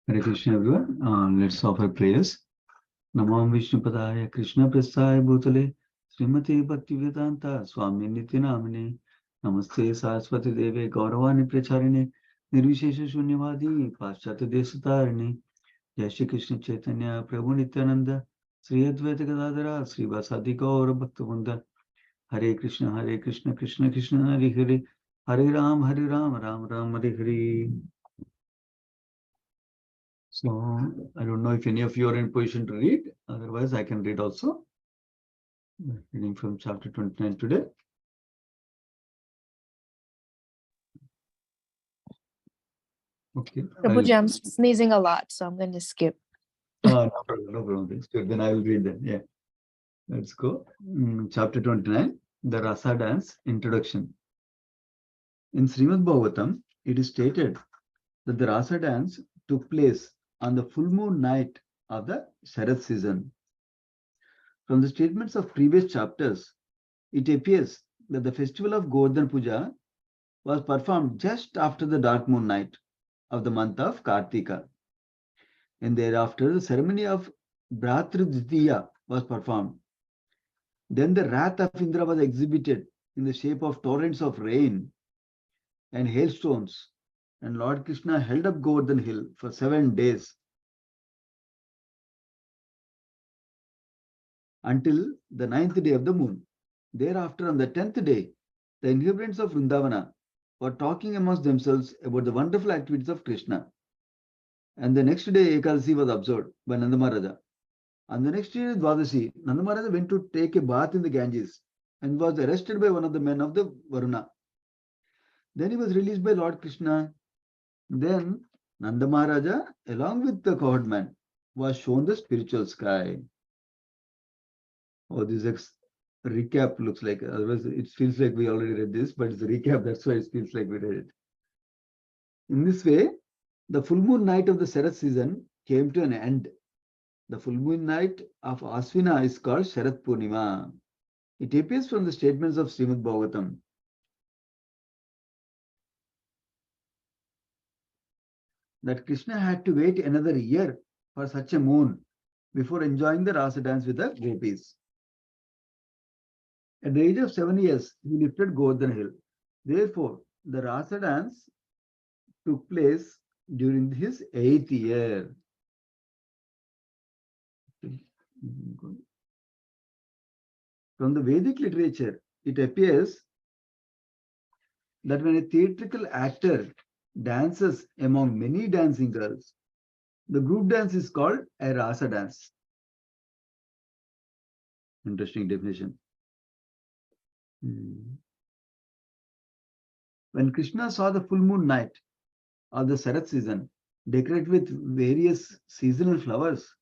Hare Krishna everyone. Let's offer prayers. Namam Vishnu Padaya Krishna Prasthaya Bhutale Srimati Bhaktivedanta Swami Nityanamine Namaste Saraswati Deve Gauravani Pracharine Nirvishesha Shunyavadi Paschata Desatarine Jai Shri Krishna Chaitanya Prabhu Nityananda Sri Advaita Gadadara Sri Vasadi Gaura Bhaktivinoda Hare Krishna Krishna Krishna Hare Hare Hare Ram Ram Ram Hare Hare. So I don't know if any of you are in position to read. Otherwise, I can read also. Reading from chapter 29 today. Okay. Prabhuji, I'm sneezing a lot, so I'm going to skip. No problem. Then I will read them. Yeah. Let's go. Chapter 29, the Rasa Dance Introduction. In Srimad Bhagavatam, it is stated that the Rasa Dance took place on the full moon night of the Sharad season. From the statements of previous chapters, it appears that the festival of Govardhan Puja was performed just after the dark moon night of the month of Kartika. And thereafter, the ceremony of Bhratridvitiya was performed. Then the wrath of Indra was exhibited in the shape of torrents of rain and hailstones. And Lord Krishna held up Govardhan hill for 7 days until the 9th day of the moon. Thereafter, on the 10th day, the inhabitants of Vrindavana were talking amongst themselves about the wonderful activities of Krishna. And the next day, Ekadasi was observed by Nanda Maharaja. On the next day, Dvadasi, Nanda Maharaja went to take a bath in the Ganges and was arrested by one of the men of the Varuna. Then he was released by Lord Krishna. Then Nanda Maharaja, along with the cowherd man, was shown the spiritual sky. Oh, this recap looks like, otherwise it feels like we already read this, but it's a recap, that's why it feels like we read it. In this way, the full moon night of the Sharad season came to an end. The full moon night of Aswina is called Sharat Purnima. It appears from the statements of Srimad Bhagavatam. That Krishna had to wait another year for such a moon before enjoying the Rasa dance with the gopis. At the age of 7 years, he lifted Govardhan hill. Therefore, the Rasa dance took place during his 8th year. From the Vedic literature, it appears that when a theatrical actor dances among many dancing girls, the group dance is called a Rasa dance. Interesting definition. When Krishna saw the full moon night of the Sharad season decorated with various seasonal flowers,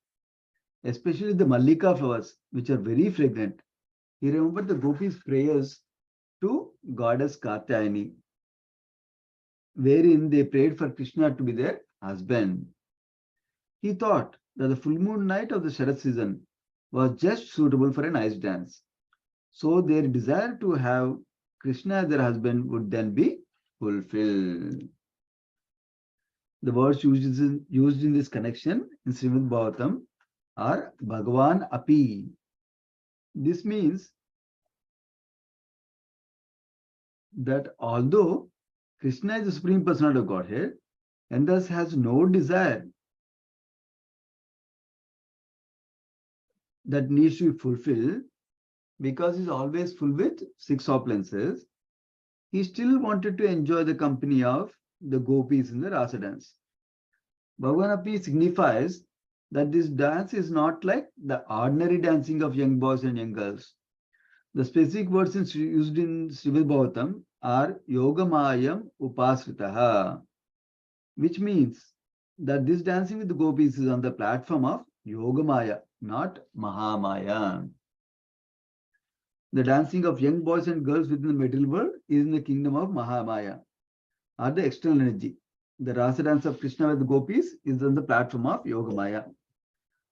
especially the Mallika flowers, which are very fragrant, he remembered the gopis' prayers to goddess Katyayani, wherein they prayed for Krishna to be their husband. He thought that the full moon night of the Sharad season was just suitable for a nice dance. So their desire to have Krishna as their husband would then be fulfilled. The words used in this connection in Srimad Bhagavatam are Bhagavan Api. This means that although Krishna is the Supreme Personality of Godhead and thus has no desire that needs to be fulfilled, because he's always full with 6 opulences, he still wanted to enjoy the company of the gopis in the Rasa dance. Bhagavanapi signifies that this dance is not like the ordinary dancing of young boys and young girls. The specific words used in Srimad Bhagavatam are Yogamayam Upasritaha, which means that this dancing with the gopis is on the platform of Yogamaya, not Mahamaya. The dancing of young boys and girls within the material world is in the kingdom of Mahamaya, or the external energy. The Rasa dance of Krishna with the gopis is on the platform of Yogamaya.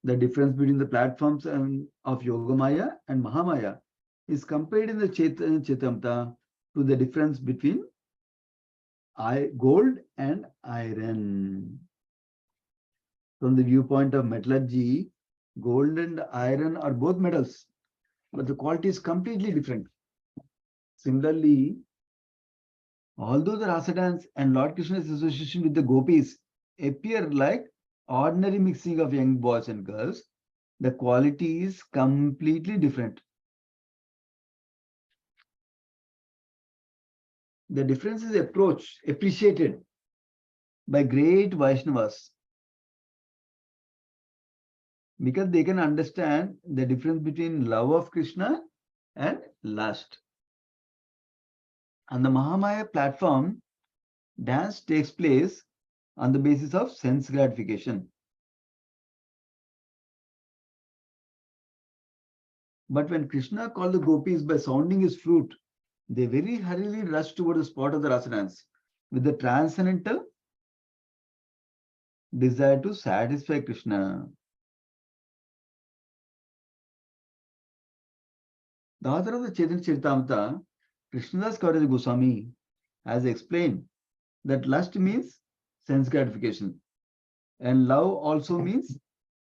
The difference between the platforms of Yogamaya and Mahamaya is compared in the Chetamta to the difference between gold and iron. From the viewpoint of metallurgy, gold and iron are both metals, but the quality is completely different. Similarly, although the Rasa dance and Lord Krishna's association with the gopis appear like ordinary mixing of young boys and girls, the quality is completely different. The difference is appreciated by great Vaishnavas because they can understand the difference between love of Krishna and lust. On the Mahamaya platform, dance takes place on the basis of sense gratification. But when Krishna called the gopis by sounding his flute, they very hurriedly rush toward the spot of the rasa dance with the transcendental desire to satisfy Krishna. The author of the Chaitanya Charitamrita, Krishnadas Kaviraj Goswami, has explained that lust means sense gratification and love also means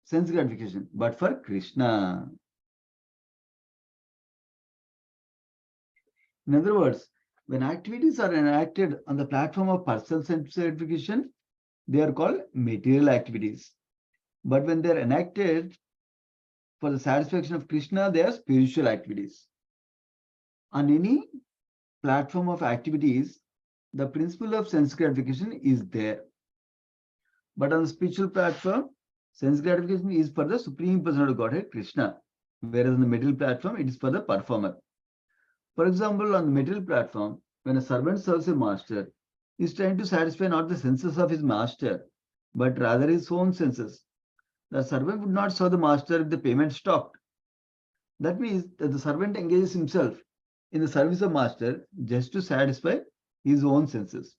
sense gratification, but for Krishna. In other words, when activities are enacted on the platform of personal sense gratification, they are called material activities. But when they are enacted for the satisfaction of Krishna, they are spiritual activities. On any platform of activities, the principle of sense gratification is there. But on the spiritual platform, sense gratification is for the Supreme Personality of Godhead, Krishna. Whereas on the middle platform, it is for the performer. For example, on the material platform, when a servant serves a master, he is trying to satisfy not the senses of his master, but rather his own senses. The servant would not serve the master if the payment stopped. That means that the servant engages himself in the service of master just to satisfy his own senses.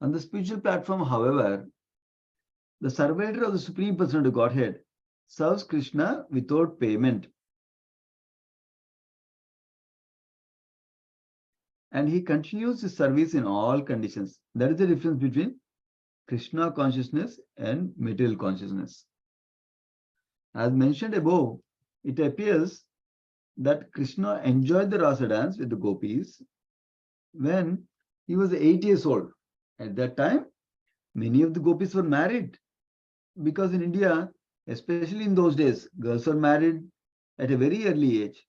On the spiritual platform, however, the servitor of the Supreme Personality of Godhead serves Krishna without payment. And he continues his service in all conditions. That is the difference between Krishna consciousness and material consciousness. As mentioned above, it appears that Krishna enjoyed the rasa dance with the gopis when he was 8 years old. At that time, many of the gopis were married because in India, especially in those days, girls were married at a very early age.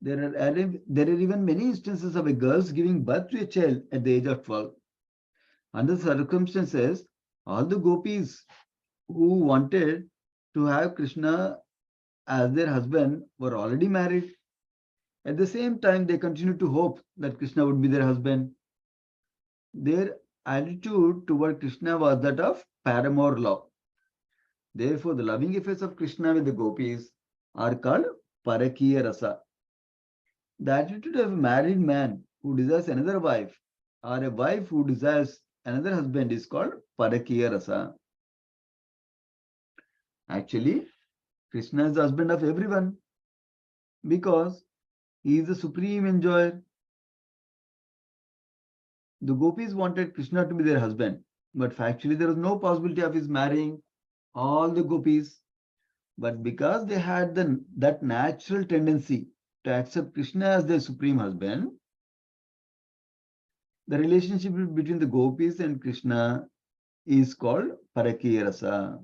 There are even many instances of a girls giving birth to a child at the age of 12. Under circumstances, all the gopis who wanted to have Krishna as their husband were already married. At the same time, they continued to hope that Krishna would be their husband. Their attitude toward Krishna was that of paramour love. Therefore, the loving affairs of Krishna with the gopis are called parakiya rasa. The attitude of a married man who desires another wife or a wife who desires another husband is called parakiya rasa. Actually, Krishna is the husband of everyone because he is the supreme enjoyer. The gopis wanted Krishna to be their husband, but factually there was no possibility of his marrying all the gopis. But because they had that natural tendency to accept Krishna as their supreme husband, the relationship between the gopis and Krishna is called Parakiya Rasa.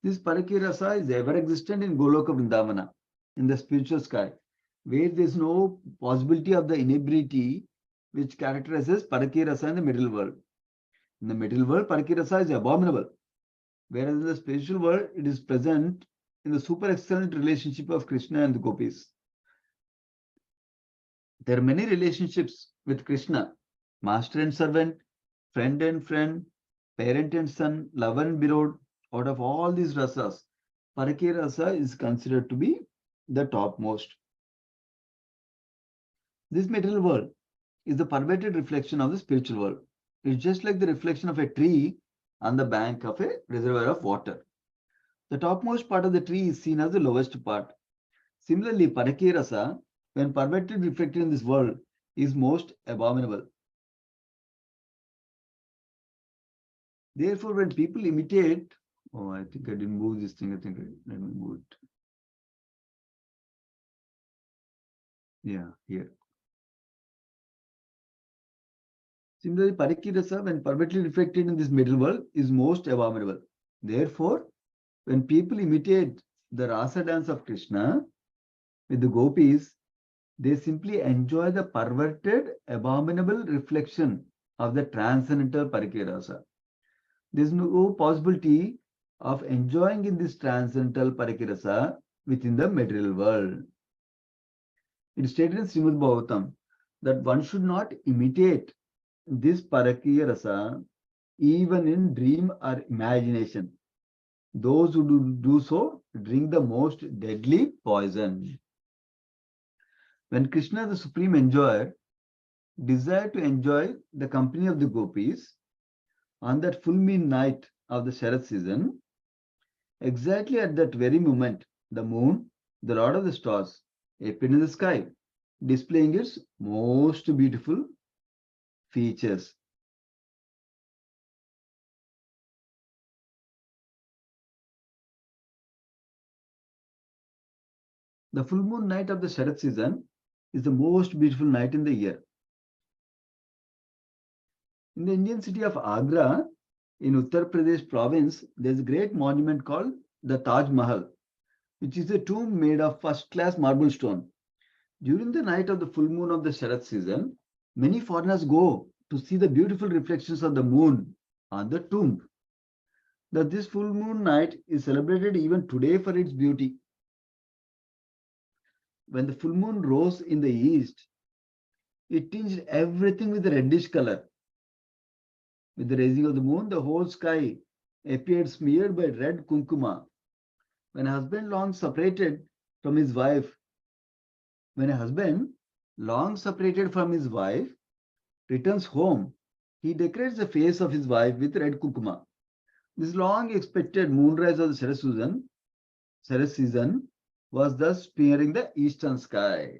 This Parakiya Rasa is ever existent in Goloka Vrindavana, in the spiritual sky, where there is no possibility of the inebriety which characterizes Parakiya Rasa in the middle world. In the middle world, Parakiya Rasa is abominable, whereas in the spiritual world, it is present in the super excellent relationship of Krishna and the gopis. There are many relationships with Krishna: master and servant, friend and friend, parent and son, lover and beloved. Out of all these rasas, Parakiya Rasa is considered to be the topmost. This material world is the perverted reflection of the spiritual world. It's just like the reflection of a tree on the bank of a reservoir of water. The topmost part of the tree is seen as the lowest part. Similarly, Parakiya Rasa, when perverted reflected in this world, is most abominable. Therefore, when people imitate, oh, I think I didn't move this thing. Let me move it. Yeah, here. Similarly, Parikirasa, when perfectly reflected in this middle world, is most abominable. Therefore, when people imitate the rasa dance of Krishna with the gopis, they simply enjoy the perverted, abominable reflection of the transcendental Parikirasa. There is no possibility of enjoying in this transcendental Parikirasa within the material world. It is stated in Srimad Bhagavatam that one should not imitate this Parakirasa even in dream or imagination. Those who do so drink the most deadly poison. When Krishna, the supreme enjoyer, desired to enjoy the company of the gopis on that full moon night of the Sharad season, exactly at that very moment, the moon, the lord of the stars, appeared in the sky, displaying its most beautiful features. The full moon night of the Sharad season is the most beautiful night in the year. In the Indian city of Agra, in Uttar Pradesh province, there is a great monument called the Taj Mahal, which is a tomb made of first-class marble stone. During the night of the full moon of the Sharad season, many foreigners go to see the beautiful reflections of the moon on the tomb. That this full moon night is celebrated even today for its beauty. When the full moon rose in the east, it tinged everything with a reddish color. With the rising of the moon, the whole sky appeared smeared by red kunkuma. When a husband long separated from his wife, when a husband long separated from his wife returns home, he decorates the face of his wife with red kunkuma. This long expected moonrise of the Sharad season was thus smearing the eastern sky.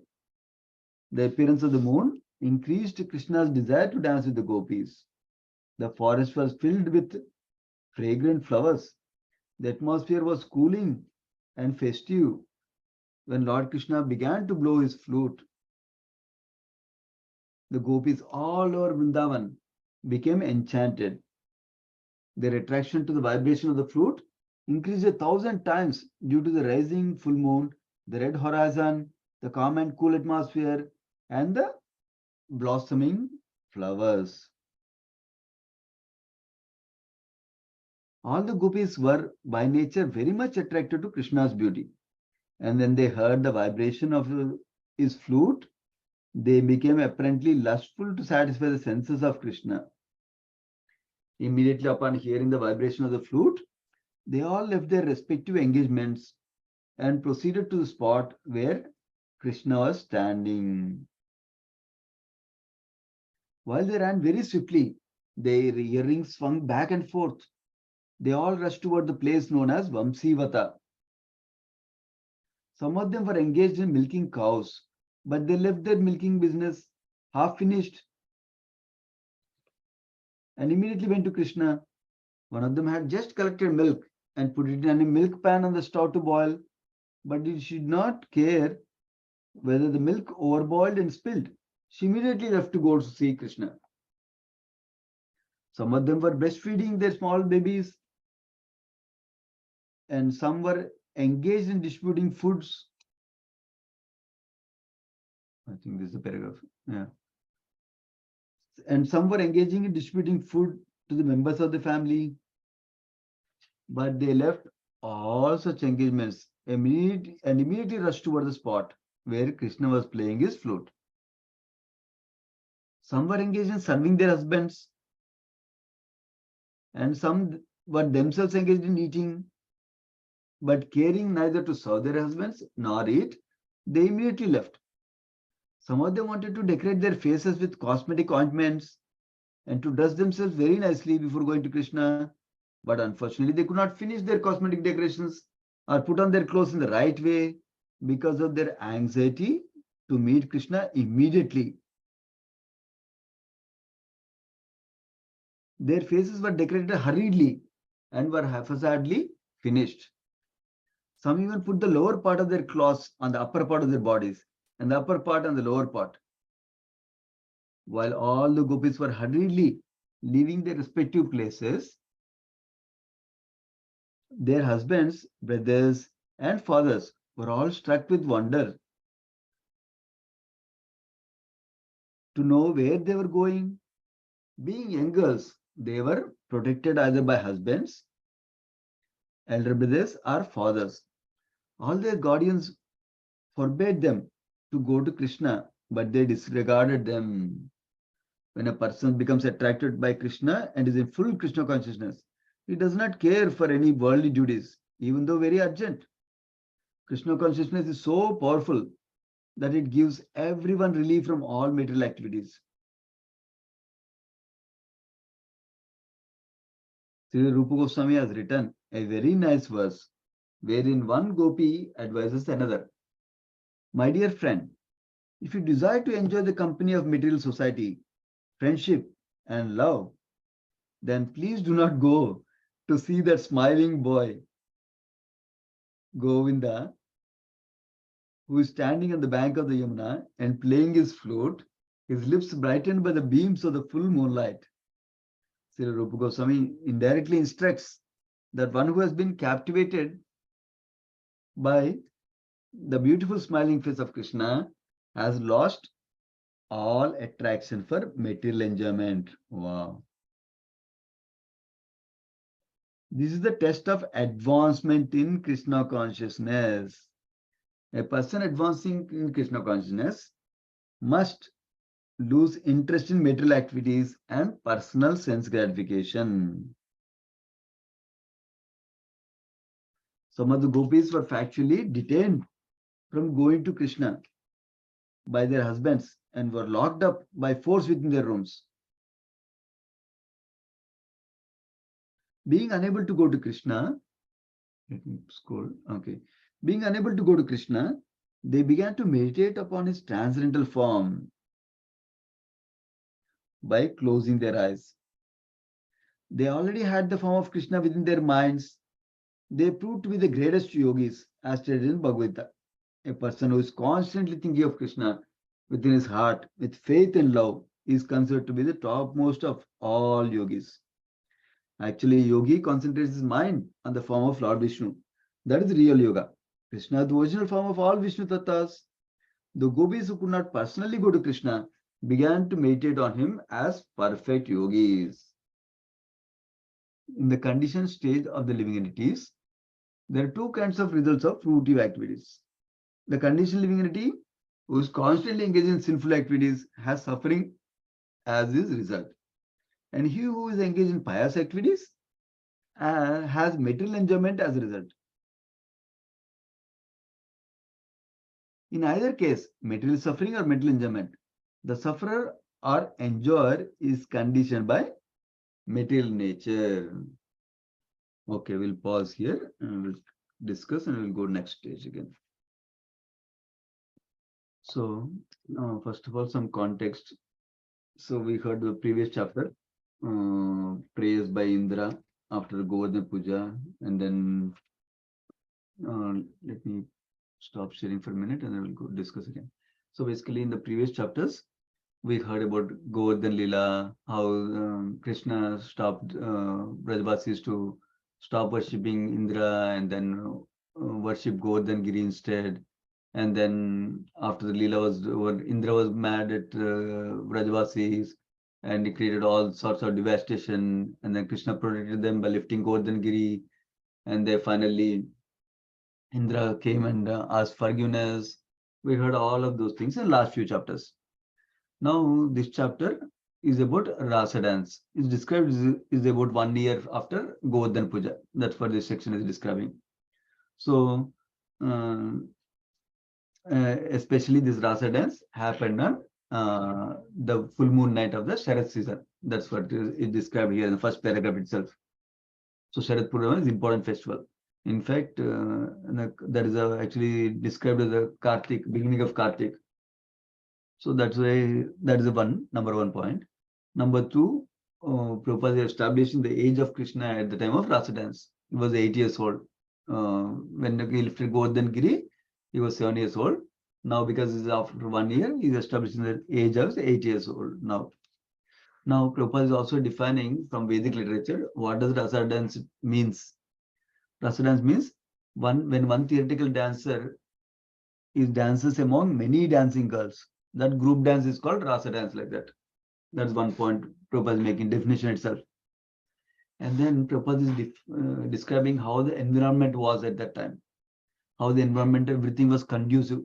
The appearance of the moon increased Krishna's desire to dance with the gopis. The forest was filled with fragrant flowers. The atmosphere was cooling and festive when Lord Krishna began to blow his flute. The gopis all over Vrindavan became enchanted. Their attraction to the vibration of the flute increased 1,000 times due to the rising full moon, the red horizon, the calm and cool atmosphere, and the blossoming flowers. All the gopis were by nature very much attracted to Krishna's beauty. And when they heard the vibration of his flute, they became apparently lustful to satisfy the senses of Krishna. Immediately upon hearing the vibration of the flute, they all left their respective engagements and proceeded to the spot where Krishna was standing. While they ran very swiftly, their earrings swung back and forth. They all rushed toward the place known as Vamsivata. Some of them were engaged in milking cows, but they left their milking business half finished and immediately went to Krishna. One of them had just collected milk and put it in a milk pan on the stove to boil, but she did not care whether the milk overboiled and spilled. She immediately left to go to see Krishna. Some of them were breastfeeding their small babies, and some were engaged in distributing foods. I think this is the paragraph. Yeah. And some were engaging in distributing food to the members of the family. But they left all such engagements and immediately rushed toward the spot where Krishna was playing his flute. Some were engaged in serving their husbands, and some were themselves engaged in eating, but caring neither to serve their husbands nor eat, they immediately left. Some of them wanted to decorate their faces with cosmetic ointments and to dress themselves very nicely before going to Krishna, but unfortunately they could not finish their cosmetic decorations or put on their clothes in the right way because of their anxiety to meet Krishna immediately. Their faces were decorated hurriedly and were haphazardly finished. Some even put the lower part of their clothes on the upper part of their bodies and the upper part on the lower part. While all the gopis were hurriedly leaving their respective places, their husbands, brothers, and fathers were all struck with wonder to know where they were going. Being young girls, they were protected either by husbands, elder brothers, or fathers. All their guardians forbade them to go to Krishna, but they disregarded them. When a person becomes attracted by Krishna and is in full Krishna consciousness, he does not care for any worldly duties, even though very urgent. Krishna consciousness is so powerful that it gives everyone relief from all material activities. Sri Rupa Goswami has written a very nice verse wherein one gopi advises another. My dear friend, if you desire to enjoy the company of material society, friendship, and love, then please do not go to see that smiling boy, Govinda, who is standing on the bank of the Yamuna and playing his flute, his lips brightened by the beams of the full moonlight. Sri Rupa Goswami indirectly instructs that one who has been captivated by the beautiful smiling face of Krishna has lost all attraction for material enjoyment. Wow. This is the test of advancement in Krishna consciousness. A person advancing in Krishna consciousness must lose interest in material activities and personal sense gratification. Some of the gopis were factually detained from going to Krishna by their husbands and were locked up by force within their rooms. Being unable to go to Krishna, let me scroll, okay. Being unable to go to Krishna, they began to meditate upon his transcendental form by closing their eyes. They already had the form of Krishna within their minds. They proved to be the greatest yogis, as stated in Bhagavad Gita. A person who is constantly thinking of Krishna within his heart with faith and love is considered to be the topmost of all yogis. Actually, yogi concentrates his mind on the form of Lord Vishnu. That is real yoga. Krishna is the original form of all Vishnu tattvas. The gopis who could not personally go to Krishna began to meditate on him as perfect yogis. In the conditioned stage of the living entities, there are two kinds of results of fruitive activities. The conditioned living entity who is constantly engaged in sinful activities has suffering as his result. And he who is engaged in pious activities has material enjoyment as a result. In either case, material suffering or material enjoyment, the sufferer or enjoyer is conditioned by material nature. Okay, we'll pause here and we'll discuss and we'll go next stage again. So, first of all, some context. So we heard the previous chapter, praise by Indra after Govardhan Puja, and then let me stop sharing for a minute and then we'll go discuss again. So basically in the previous chapters, we heard about Govardhan Lila, how Krishna stopped Brajavasis to stop worshipping Indra and then worship Govardhan Giri instead. And then after the Leela was over, Indra was mad at Brajavasis and he created all sorts of devastation. And then Krishna protected them by lifting Govardhan Giri. And they finally, Indra came and asked forgiveness. We heard all of those things in the last few chapters. Now, this chapter is about Rasa dance. It's described is about 1 year after Govardhan Puja. That's what this section is describing. So, especially this Rasa dance happened on the full moon night of the Sharad season. That's what is described here in the first paragraph itself. So Sharad Purnima is important festival. In fact, that is actually described as the Kartik, beginning of Kartik. So that's why that is the number one point. Number two, Prabhupada is establishing the age of Krishna at the time of Rasa dance. He was 8 years old. When he lifted Govardhan Giri, he was 7 years old. Now, because it's after 1 year, he is establishing the age of 8 years old now. Now, Prabhupada is also defining from Vedic literature what does Rasa dance means. Rasa dance means when one theoretical dancer is dances among many dancing girls. That group dance is called Rasa dance, like that. That's one point Prabhupada is making, definition itself. And then Prabhupada is describing how the environment was at that time. How the environment, everything was conducive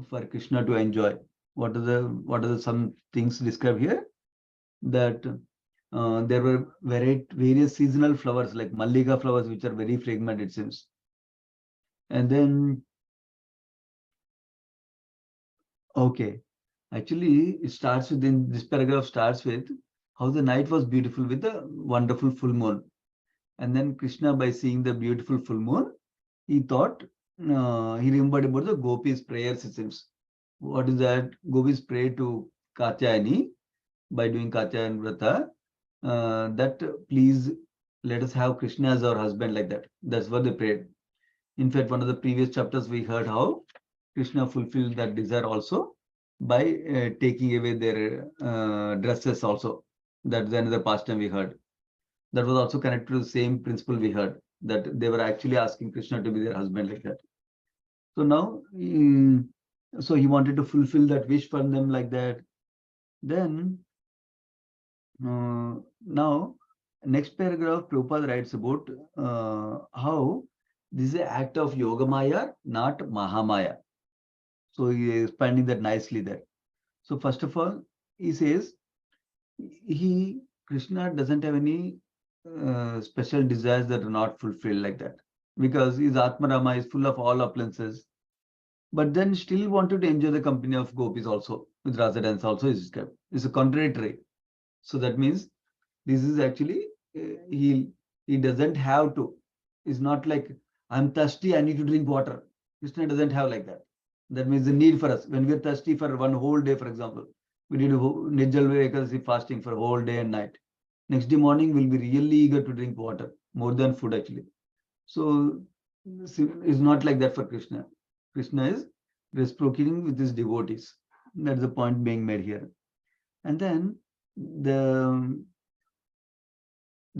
for Krishna to enjoy. What are the some things described here? That there were various seasonal flowers like Mallika flowers, which are very fragrant, it seems. And then, okay, actually, it starts with, in this paragraph starts with how the night was beautiful with a wonderful full moon. And then Krishna, by seeing the beautiful full moon, he thought, he remembered about the gopis' prayer systems. What is that? Gopis pray to Katyayani by doing Katyayan Vrata, that please let us have Krishna as our husband, like that. That's what they prayed. In fact, one of the previous chapters we heard how Krishna fulfilled that desire also by taking away their dresses also. That's another pastime we heard. That was also connected to the same principle we heard, that they were actually asking Krishna to be their husband, like that. So now, so he wanted to fulfill that wish for them, like that. Then, now, next paragraph, Prabhupada writes about how this is an act of Yoga Maya, not Mahamaya. So he is expanding that nicely there. So first of all, he says, Krishna doesn't have any special desires that are not fulfilled, like that, because his Atmarama is full of all appliances, but then still wanted to enjoy the company of gopis also, with Rasa dance also is described. It's a contrary. So that means this is actually, he doesn't have to. It's not like, I'm thirsty, I need to drink water. Krishna doesn't have like that. That means the need for us. When we're thirsty for one whole day, for example, we need to Nirjal Ekadasi fasting for a whole day and night. Next day morning, we'll be really eager to drink water, more than food actually. So it's not like that for Krishna. Krishna is reciprocating with his devotees. That's the point being made here. And then the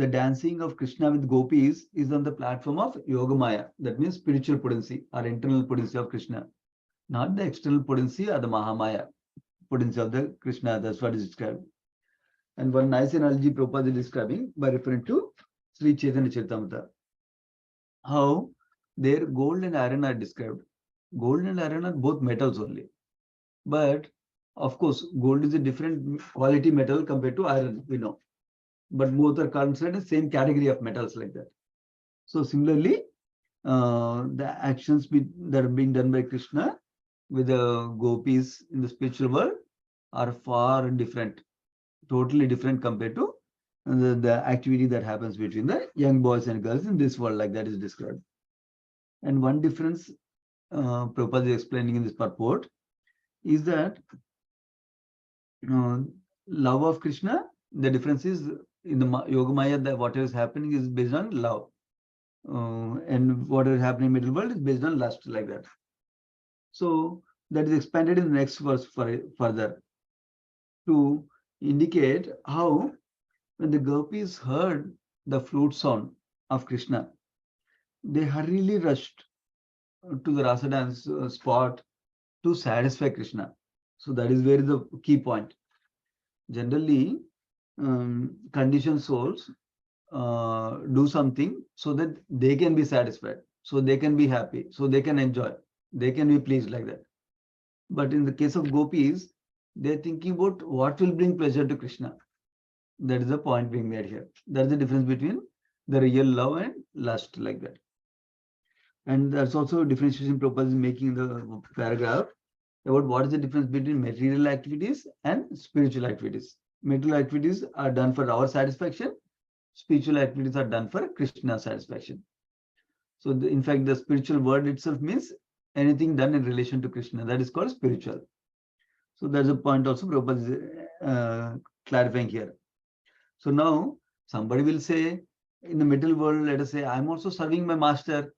dancing of Krishna with gopis is on the platform of Yogamaya. That means spiritual potency or internal potency of Krishna, not the external potency or the Mahamaya potency of the Krishna. That's what is described. And one nice analogy Prabhupada is describing by referring to Sri Chaitanya Charitamrita. How their gold and iron are described. Gold and iron are both metals only. But of course, gold is a different quality metal compared to iron, we know. But both are considered the same category of metals, like that. So similarly, the actions that are being done by Krishna with the gopis in the spiritual world are far different, totally different compared to the activity that happens between the young boys and girls in this world, like that is described. And one difference Prabhupada is explaining in this purport is that love of Krishna, the difference is in the Yogamaya, that whatever is happening is based on love. And what is happening in middle world is based on lust, like that. So that is expanded in the next verse further to indicate how when the gopis heard the flute sound of Krishna, they hurriedly rushed to the Rasa dance spot to satisfy Krishna. So that is where the key point. Generally, conditioned souls do something so that they can be satisfied, so they can be happy, so they can enjoy, they can be pleased, like that. But in the case of gopis, they're thinking about what will bring pleasure to Krishna. That is the point being made here. That's the difference between the real love and lust, like that. And that's also a differentiation Prabhupada is making in the paragraph about what is the difference between material activities and spiritual activities. Material activities are done for our satisfaction. Spiritual activities are done for Krishna's satisfaction. So in fact, the spiritual word itself means anything done in relation to Krishna. That is called spiritual. So that's a point also Prabhupada is clarifying here. So now somebody will say in the material world, let us say, I'm also serving my master.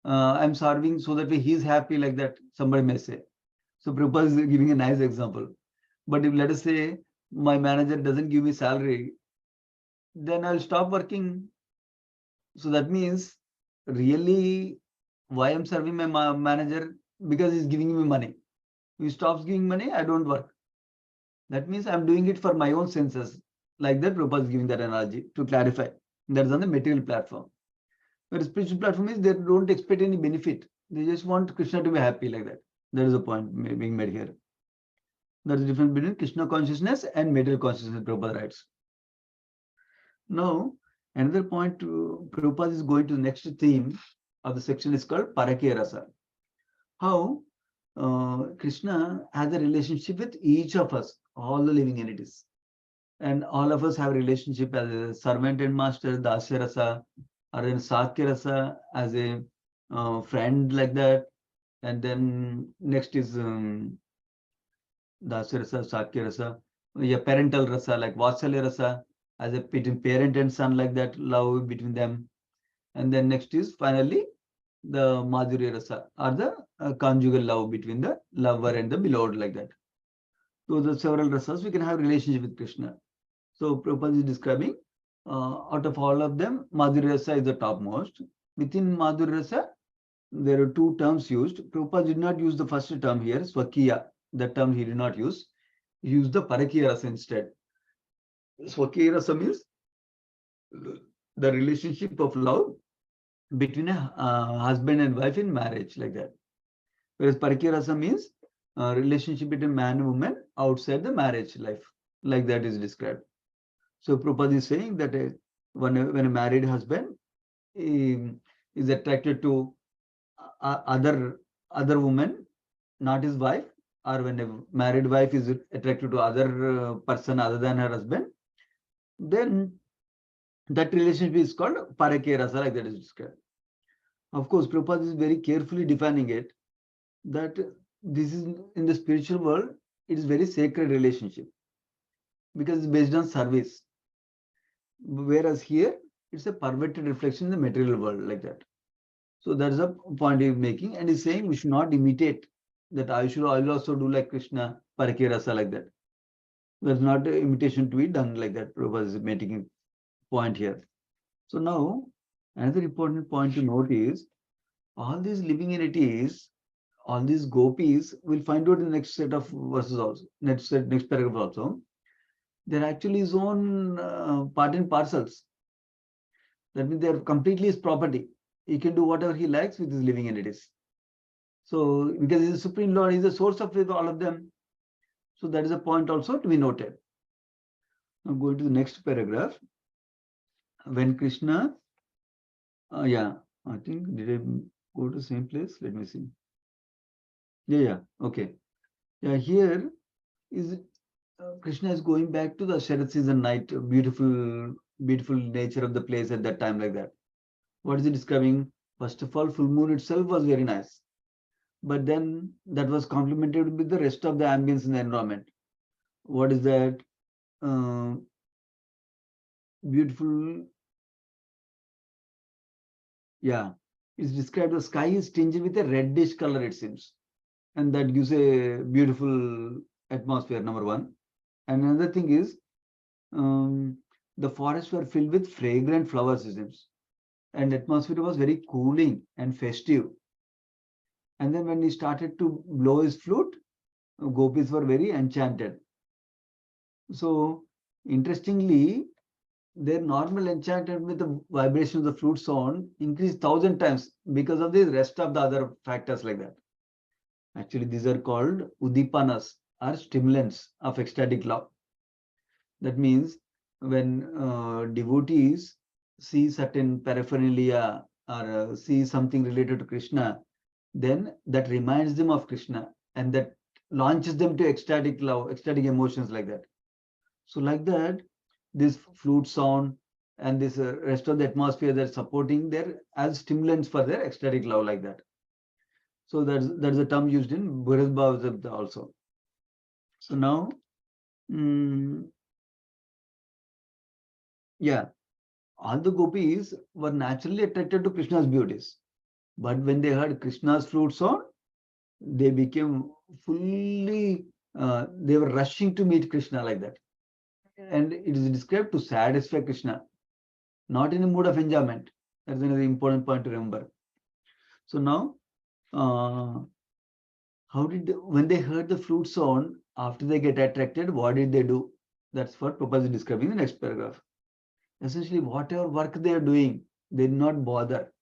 I'm serving so that he is happy, like that. Somebody may say. So Prabhupada is giving a nice example. But if let us say my manager doesn't give me salary, then I'll stop working. So that means really why I'm serving my manager? Because he's giving me money. If he stops giving money, I don't work. That means I'm doing it for my own senses. Like that, Prabhupada is giving that analogy to clarify. That is on the material platform. But spiritual platform is they don't expect any benefit. They just want Krishna to be happy, like that. That is the point being made here. There is a difference between Krishna consciousness and material consciousness, Prabhupada writes. Now, another point Prabhupada is going to the next theme of the section is called Parakya Rasa. How Krishna has a relationship with each of us, all the living entities. And all of us have a relationship as a servant and master, Dasya Rasa, or then Sakya Rasa as a friend, like that. And then next is Dasya Rasa, Sakya Rasa, yeah, parental Rasa, like Vatsalya Rasa, as a between parent and son, like that, love between them. And then next is finally the Madhurya Rasa, or the conjugal love between the lover and the beloved, like that. So the several rasas we can have relationship with Krishna. So Prabhupada is describing out of all of them, Madhurya Rasa is the topmost. Within Madhurya Rasa, there are two terms used. Prabhupada did not use the first term here, Swakiya. That term he did not use. He used the Parakya Rasa instead. Swakiya Rasa means the relationship of love between a husband and wife in marriage, like that. Whereas Parakya Rasa means relationship between man and woman outside the marriage life, like that is described. So Prabhupada is saying that when a married husband is attracted to other woman, not his wife, or when a married wife is attracted to other person other than her husband, then that relationship is called Parakya Rasa, like that is described. Of course, Prabhupada is very carefully defining it, that this is in the spiritual world, it is very sacred relationship because it's based on service. Whereas here, it's a perverted reflection in the material world, like that. So that's a point he's making, and he's saying we should not imitate that. I will also do like Krishna, Parakya Rasa, like that. There's not an imitation to be done like that. Prabhupada is making a point here. So now, another important point to note is all these living entities, all these gopis, we'll find out in the next set of verses also, next paragraph also. They're actually his own part and parcels. That means they're completely his property. He can do whatever he likes with his living entities. So, because he's the Supreme Lord, he's the source of all of them. So that is a point also to be noted. Now going to the next paragraph. When Krishna, yeah, I think, did I go to the same place? Let me see. Yeah, okay. Yeah, here is Krishna is going back to the Sharad season night, beautiful nature of the place at that time, like that. What is he describing? First of all, full moon itself was very nice. But then that was complemented with the rest of the ambience in the environment. What is that? Beautiful. Yeah, it's described the sky is tinged with a reddish color, it seems. And that gives a beautiful atmosphere, number one. And another thing is, the forests were filled with fragrant flowers, it seems. And atmosphere was very cooling and festive. And then when he started to blow his flute, gopis were very enchanted. So, interestingly, their normal enchantment with the vibration of the flute sound increased 1,000 times because of the rest of the other factors, like that. Actually, these are called udipanas, or stimulants of ecstatic love. That means when devotees see certain paraphernalia or see something related to Krishna, then that reminds them of Krishna and that launches them to ecstatic love, ecstatic emotions, like that. So like that, this flute sound and this rest of the atmosphere, they're supporting their as stimulants for their ecstatic love, like that. So that's a term used in Buddhist Bhava also. So now, Yeah, all the gopis were naturally attracted to Krishna's beauties. But when they heard Krishna's flute sound, they became fully, they were rushing to meet Krishna like that. And it is described to satisfy Krishna, not in a mood of enjoyment. That's another important point to remember. So now, how did they, when they heard the flute sound, after they get attracted, what did they do? That's what Prabhupada is describing in the next paragraph. Essentially, whatever work they are doing, they did not bother.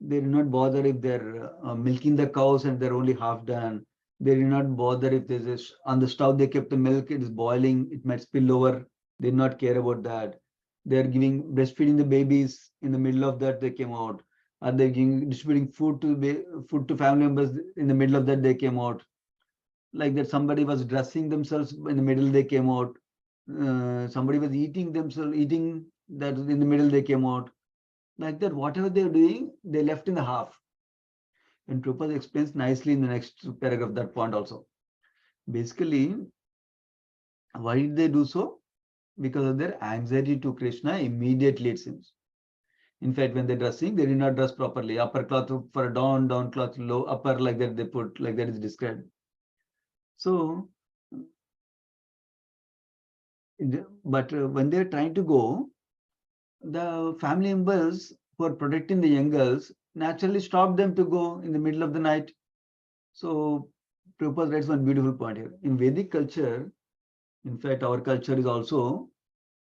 They did not bother if they're milking the cows and they're only half done. They did not bother if there's on the stove they kept the milk, it is boiling, it might spill over. They did not care about that. They're giving breastfeeding the babies. In the middle of that, they came out. Are they giving distributing food to family members? In the middle of that, they came out. Like that, somebody was dressing themselves in the middle, they came out. Somebody was eating themselves, eating that in the middle, they came out. Like that, whatever they're doing, they left in the half. And Prabhupada explains nicely in the next paragraph that point also. Basically, why did they do so? Because of their anxiety to Krishna immediately, it seems. In fact, when they're dressing, they did not dress properly. Upper cloth for a down, down cloth low, upper like that they put, like that is described. So, but when they're trying to go, the family members who are protecting the young girls naturally stop them to go in the middle of the night. So Prabhupada writes one beautiful point here. In Vedic culture, in fact, our culture is also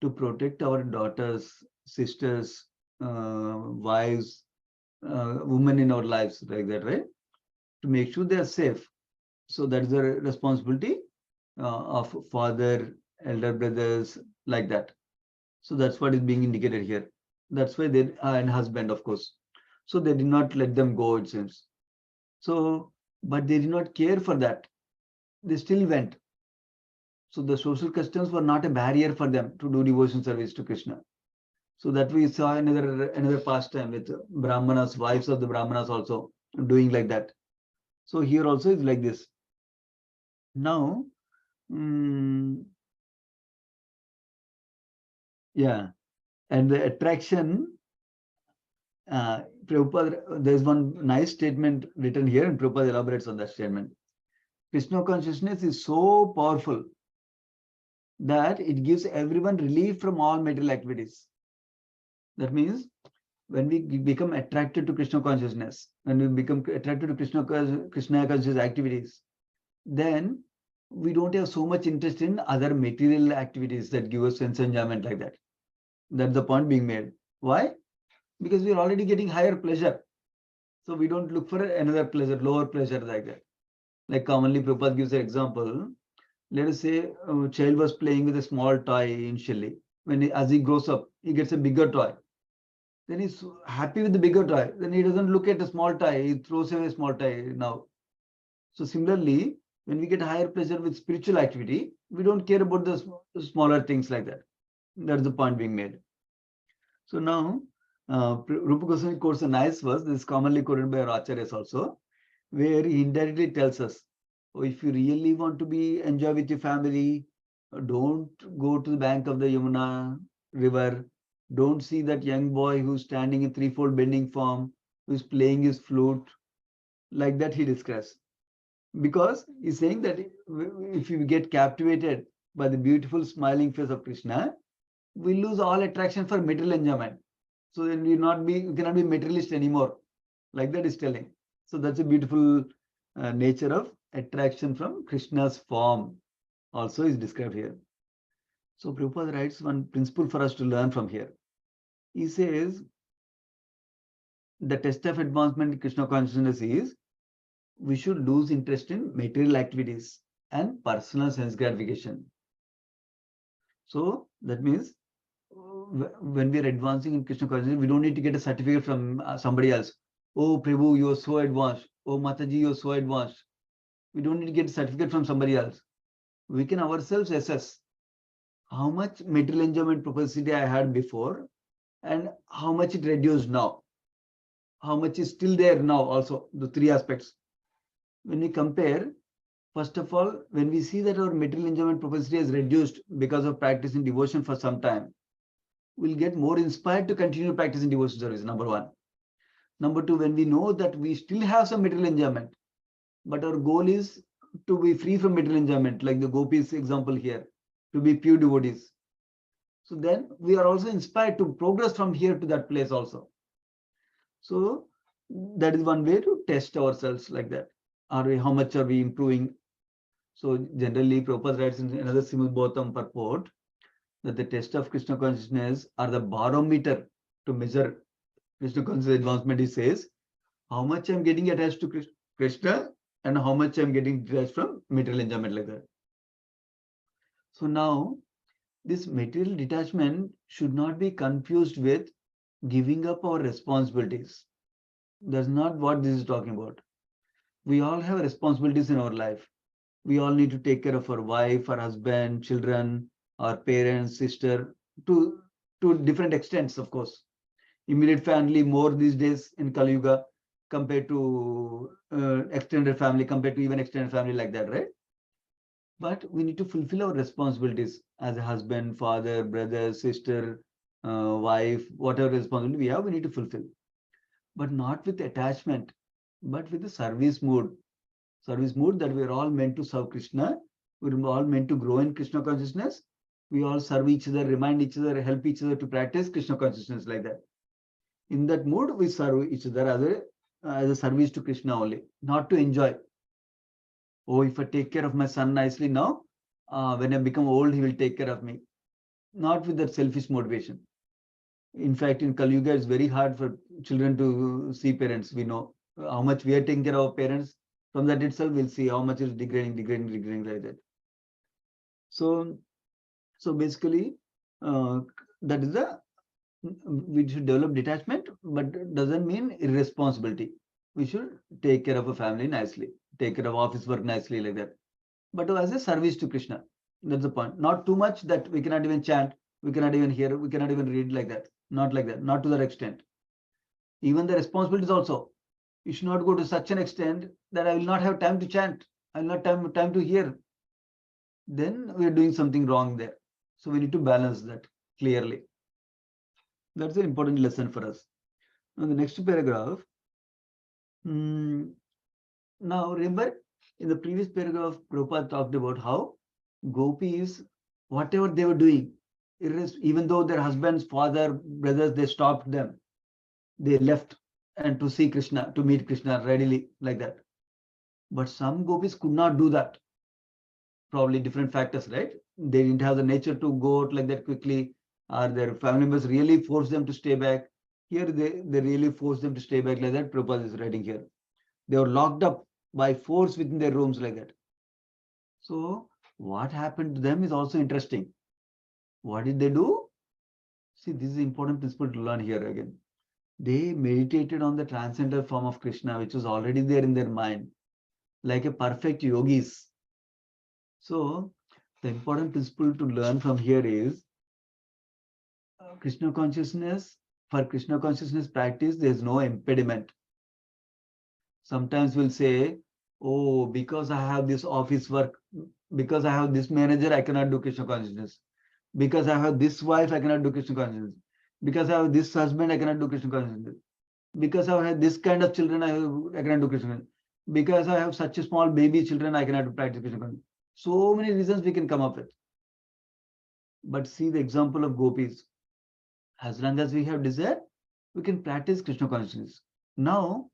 to protect our daughters, sisters, wives, women in our lives, like that, right? To make sure they are safe. So that is the responsibility of father, elder brothers, like that. So that's what is being indicated here. That's why they and husband, of course. So they did not let them go, it seems. So, but they did not care for that. They still went. So the social customs were not a barrier for them to do devotion service to Krishna. So that we saw another pastime with Brahmanas, wives of the Brahmanas also doing like that. So here also is like this. Now, yeah, and the attraction, Prabhupada, there's one nice statement written here, and Prabhupada elaborates on that statement. Krishna consciousness is so powerful that it gives everyone relief from all material activities. That means when we become attracted to Krishna consciousness, when we become attracted to Krishna conscious activities, then we don't have so much interest in other material activities that give us sense enjoyment like that. That's the point being made. Why? Because we are already getting higher pleasure. So we don't look for another pleasure, lower pleasure like that. Like commonly Prabhupada gives an example. Let us say a child was playing with a small toy initially. As he grows up, he gets a bigger toy. Then he's happy with the bigger toy. Then he doesn't look at a small toy. He throws away a small toy now. So similarly, when we get higher pleasure with spiritual activity, we don't care about the smaller things like that. That's the point being made. So now, Rupa Goswami quotes a nice verse. This is commonly quoted by our acharyas also, where he indirectly tells us, oh, if you really want to be enjoy with your family, don't go to the bank of the Yamuna river. Don't see that young boy who's standing in threefold bending form, who's playing his flute. Like that he describes. Because he's saying that if you get captivated by the beautiful smiling face of Krishna, we lose all attraction for material enjoyment. So then we cannot be materialist anymore. Like that is telling. So that's a beautiful nature of attraction from Krishna's form also is described here. So Prabhupada writes one principle for us to learn from here. He says the test of advancement in Krishna consciousness is we should lose interest in material activities and personal sense gratification. So that means when we are advancing in Krishna consciousness, we don't need to get a certificate from somebody else. Oh, Prabhu, you are so advanced. Oh, Mataji, you are so advanced. We don't need to get a certificate from somebody else. We can ourselves assess how much material enjoyment propensity I had before and how much it reduced now. How much is still there now also, the three aspects. When we compare, first of all, when we see that our material enjoyment propensity has reduced because of practicing devotion for some time, we'll get more inspired to continue practicing devotional service, number one. Number two, when we know that we still have some material enjoyment, but our goal is to be free from material enjoyment, like the gopis example here, to be pure devotees. So then we are also inspired to progress from here to that place also. So that is one way to test ourselves like that. How much are we improving? So generally, Prabhupada writes in another Srimad Bhagavatam purport that the test of Krishna consciousness are the barometer to measure Krishna consciousness advancement. He says, how much I'm getting attached to Krishna and how much I'm getting detached from material enjoyment like that. So now, this material detachment should not be confused with giving up our responsibilities. That's not what this is talking about. We all have responsibilities in our life. We all need to take care of our wife, our husband, children, our parents, sister, to different extents, of course. Immediate family more these days in Kali Yuga compared to extended family, compared to even extended family like that, right? But we need to fulfill our responsibilities as a husband, father, brother, sister, wife, whatever responsibility we have, we need to fulfill. But not with attachment, but with the service mood. Service mood that we are all meant to serve Krishna. We're all meant to grow in Krishna consciousness. We all serve each other, remind each other, help each other to practice Krishna consciousness like that. In that mood, we serve each other as a service to Krishna only, not to enjoy. Oh, if I take care of my son nicely now, when I become old, he will take care of me. Not with that selfish motivation. In fact, in Kali Yuga, it's very hard for children to see parents. We know how much we are taking care of our parents. From that itself, we'll see how much is degrading like that. So basically, that is we should develop detachment, but doesn't mean irresponsibility. We should take care of a family nicely, take care of office work nicely like that. But as a service to Krishna. That's the point. Not too much that we cannot even chant, we cannot even hear, we cannot even read like that. Not like that, not to that extent. Even the responsibilities also. You should not go to such an extent that I will not have time to chant. I will not have time to hear. Then we are doing something wrong there. So we need to balance that clearly. That's an important lesson for us. Now the next paragraph. Now remember, in the previous paragraph, Prabhupada talked about how gopis, whatever they were doing, even though their husbands, father, brothers, they stopped them. They left and to see Krishna, to meet Krishna readily like that. But some gopis could not do that. Probably different factors, right? They didn't have the nature to go out like that quickly, or their family members really forced them to stay back. Here they really forced them to stay back like that. Prabhupada is writing here. They were locked up by force within their rooms like that. So what happened to them is also interesting. What did they do? See, this is an important principle to learn here again. They meditated on the transcendental form of Krishna, which was already there in their mind, like a perfect yogis. So the important principle to learn from here is Krishna consciousness. For Krishna consciousness practice, there is no impediment. Sometimes we'll say, oh, because I have this office work, because I have this manager, I cannot do Krishna consciousness. Because I have this wife, I cannot do Krishna consciousness. Because I have this husband, I cannot do Krishna consciousness. Because I have this kind of children, I cannot do Krishna consciousness. Because I have such a small baby children, I cannot practice Krishna consciousness. So many reasons we can come up with. But see the example of gopis. As long as we have desire, we can practice Krishna consciousness. Now,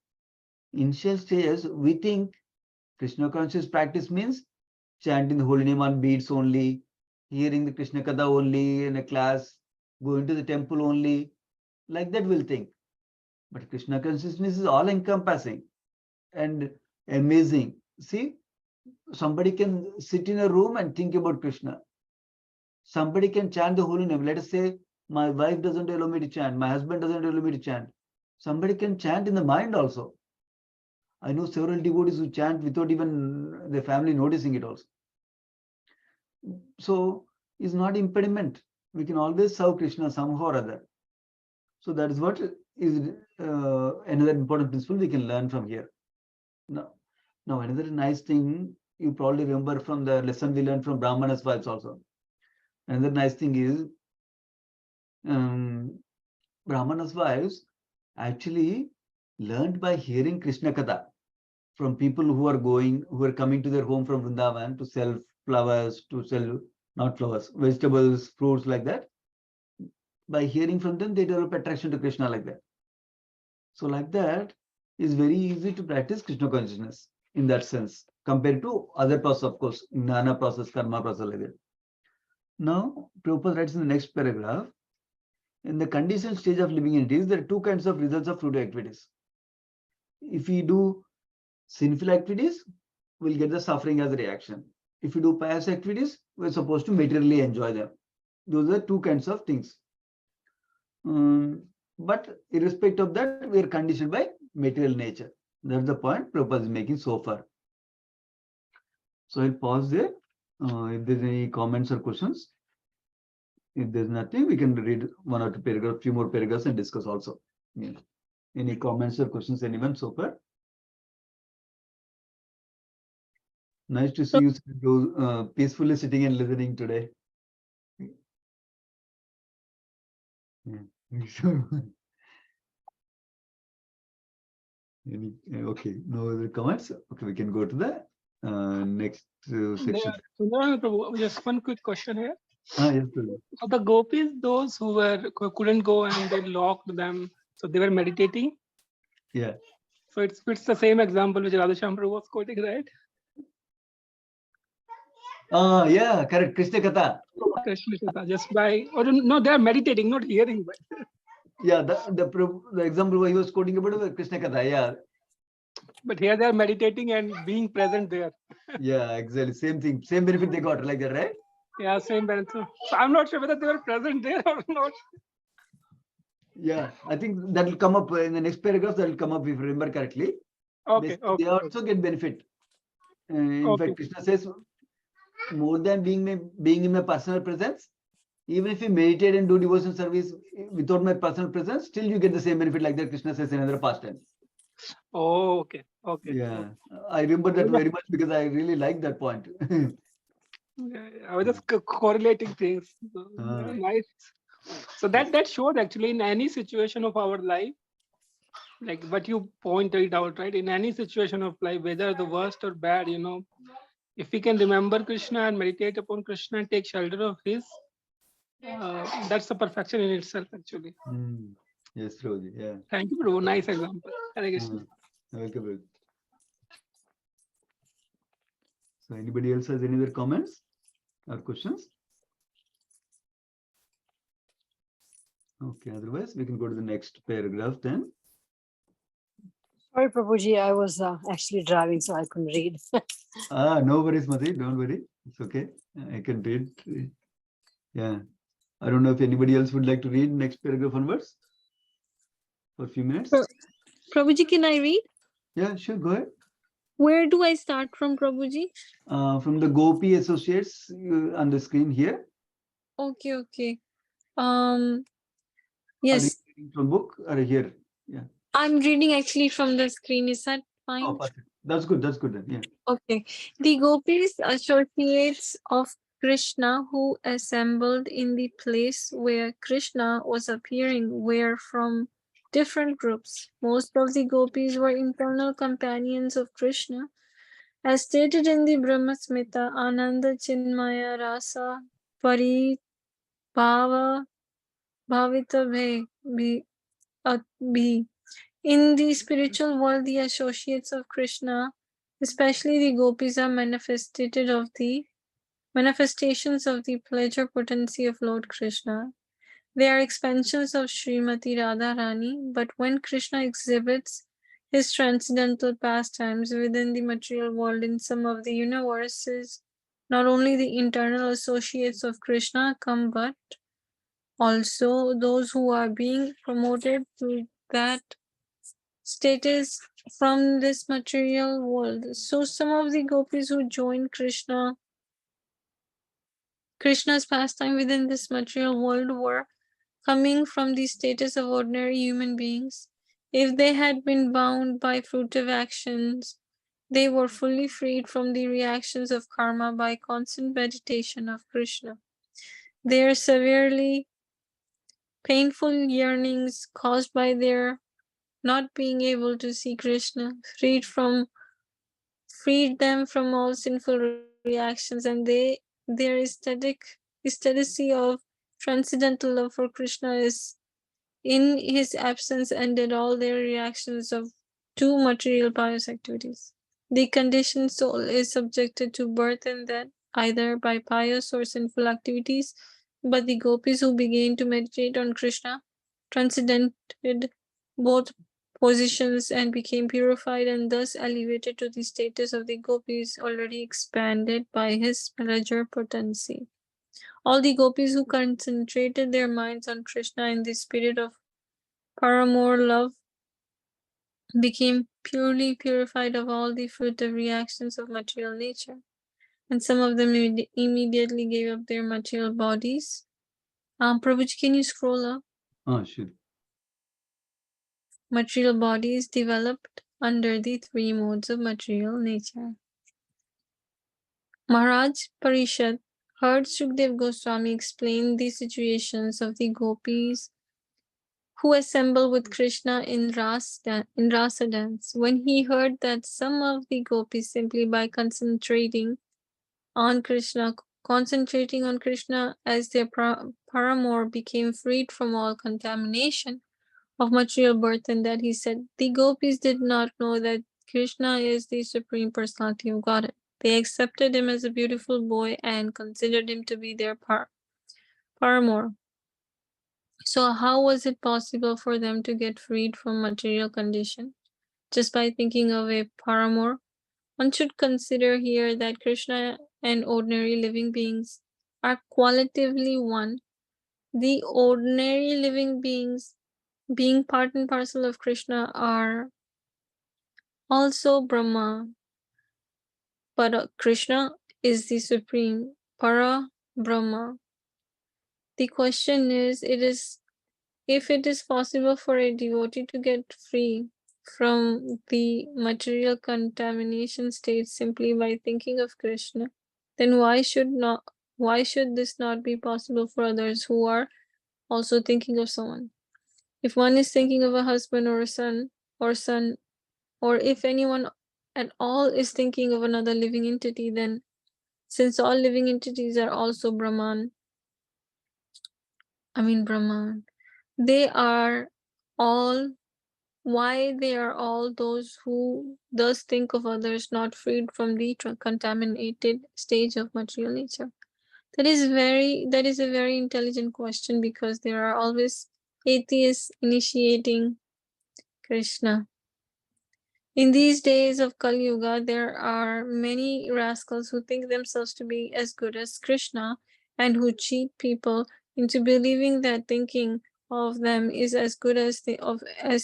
initial stages, we think Krishna conscious practice means chanting the holy name on beads only, hearing the Krishna Katha only in a class, going to the temple only. Like that we'll think. But Krishna consciousness is all encompassing and amazing. See, somebody can sit in a room and think about Krishna. Somebody can chant the holy name. Let us say my wife doesn't allow me to chant, my husband doesn't allow me to chant. Somebody can chant in the mind also. I know several devotees who chant without even their family noticing it also. So it's not impediment. We can always serve Krishna somehow or other. So that is what is another important principle we can learn from here. Now another nice thing you probably remember from the lesson we learned from Brahmana's wives also. Another nice thing is Brahmana's wives actually learned by hearing Krishna Katha from people who are coming to their home from Vrindavan to sell flowers, to sell, not flowers, vegetables, fruits like that. By hearing from them, they develop attraction to Krishna like that. So like that, it's very easy to practice Krishna consciousness in that sense, compared to other process, of course, Jnana process, Karma process like that. Now, Prabhupada writes in the next paragraph, in the conditioned stage of living entities, there are two kinds of results of fruitive activities. If we do sinful activities, we'll get the suffering as a reaction. If we do pious activities, we're supposed to materially enjoy them. Those are two kinds of things. But irrespective of that, we are conditioned by material nature. That's the point Prabhupada is making so far. So I'll pause there. If there's any comments or questions, if there's nothing, we can read one or two paragraphs, few more paragraphs and discuss also. Yeah. Any comments or questions, anyone so far? Nice to see you peacefully sitting and listening today. Yeah. Okay, no other comments. Okay, we can go to the next section. Just one quick question here. Yes, please. So the gopis, those who couldn't go and they locked them, so they were meditating. Yeah. So it's the same example which Radhashyam Prabhu was quoting, right? Yeah, correct. Krishna Katha. Krishna Katha, just by, or no, they are meditating, not hearing. But yeah, the example he was quoting about was Krishna Katha. Yeah. But here they are meditating and being present there. Yeah, exactly. Same thing. Same benefit they got like that, right? Yeah, same benefit. So I'm not sure whether they were present there or not. Yeah, I think that will come up in the next paragraph. That will come up if you remember correctly. Okay. They also get benefit. In fact, Krishna says, more than being in my personal presence, even if you meditate and do devotion service without my personal presence, still you get the same benefit like that. Krishna says in another pastime. Oh, okay. Yeah, I remember that very much because I really like that point. I was just correlating things. Nice. So that shows actually in any situation of our life, like what you pointed out, right? In any situation of life, whether the worst or bad, if we can remember Krishna and meditate upon Krishna and take shelter of his, that's the perfection in itself, actually. Yes, Roji. Yeah. Thank you, bro. Nice example. Hare Krishna. Welcome. So anybody else has any other comments or questions? Okay, otherwise we can go to the next paragraph then. Sorry, Prabhuji, I was actually driving, so I couldn't read. No worries, Mati. Don't worry. It's okay. I can read. Yeah. I don't know if anybody else would like to read next paragraph onwards for a few minutes. Prabhuji, can I read? Yeah, sure. Go ahead. Where do I start from, Prabhuji? From the Gopi Associates on the screen here. Okay. Yes. Are you reading from book or here? Yeah. I'm reading actually from the screen. Is that fine? Oh, perfect. That's good then. Yeah. Okay. The gopis, associates of Krishna who assembled in the place where Krishna was appearing, were from different groups. Most of the gopis were internal companions of Krishna. As stated in the Brahma Smita, Ananda Chinmaya Rasa Pari Bhava Bhavita Bhi. In the spiritual world, the associates of Krishna, especially the gopis, are manifestations of the pleasure potency of Lord Krishna. They are expansions of Srimati Radharani, but when Krishna exhibits his transcendental pastimes within the material world in some of the universes, not only the internal associates of Krishna come, but also those who are being promoted to that status from this material world. So some of the gopis who joined Krishna's pastime within this material world were coming from the status of ordinary human beings. If they had been bound by fruitive actions, they were fully freed from the reactions of karma by constant meditation of Krishna. Their severely painful yearnings caused by their not being able to see Krishna, freed them from all sinful reactions, and their ecstasy of transcendental love for Krishna is in his absence ended all their reactions of to material pious activities. The conditioned soul is subjected to birth and death either by pious or sinful activities, but the gopis who began to meditate on Krishna transcended both positions and became purified and thus elevated to the status of the gopis already expanded by his larger potency. All the gopis who concentrated their minds on Krishna in the spirit of paramour love became purely purified of all the fruitive reactions of material nature, and some of them immediately gave up their material bodies. Prabhuji, can you scroll up? Sure. Material bodies developed under the three modes of material nature. Maharaj Parishad heard Shukdev Goswami explain the situations of the gopis who assemble with Krishna in rasa dance. When he heard that some of the gopis simply by concentrating on Krishna as their paramour became freed from all contamination of material birth, and that he said the gopis did not know that Krishna is the Supreme Personality of Godhead. They accepted him as a beautiful boy and considered him to be their paramour. So how was it possible for them to get freed from material condition? Just by thinking of a paramour? One should consider here that Krishna and ordinary living beings are qualitatively one. The ordinary living beings, being part and parcel of Krishna, are also Brahma. But Krishna is the supreme Para Brahma. The question is, if it is possible for a devotee to get free from the material contamination state simply by thinking of Krishna, then why should this not be possible for others who are also thinking of someone? If one is thinking of a husband or a son, or if anyone at all is thinking of another living entity, then since all living entities are also Brahman, they are all those who thus think of others not freed from the contaminated stage of material nature? That is a very intelligent question, because there are always atheists initiating Krishna. In these days of Kali Yuga, there are many rascals who think themselves to be as good as Krishna and who cheat people into believing that thinking of them is as good as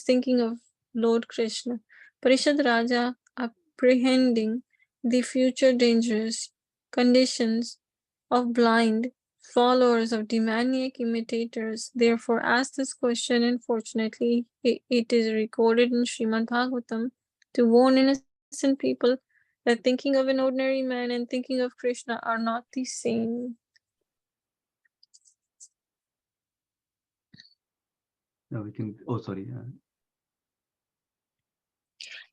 thinking of Lord Krishna. Parishad Raja, apprehending the future dangerous conditions of blind followers of demoniac imitators, therefore asked this question, and fortunately it is recorded in Srimad Bhagavatam to warn innocent people that thinking of an ordinary man and thinking of Krishna are not the same. Now we can. Sorry.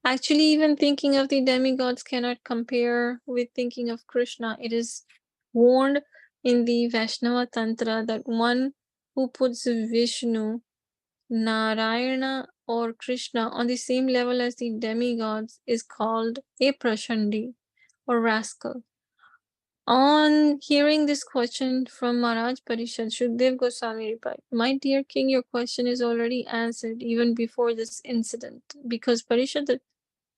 Actually, even thinking of the demigods cannot compare with thinking of Krishna. It is warned in the Vaishnava Tantra that one who puts Vishnu, Narayana, or Krishna on the same level as the demigods is called a prashandi or rascal. On hearing this question from Maharaj Parishad, Shukdev Goswami replied, "My dear king, your question is already answered even before this incident, because Parishad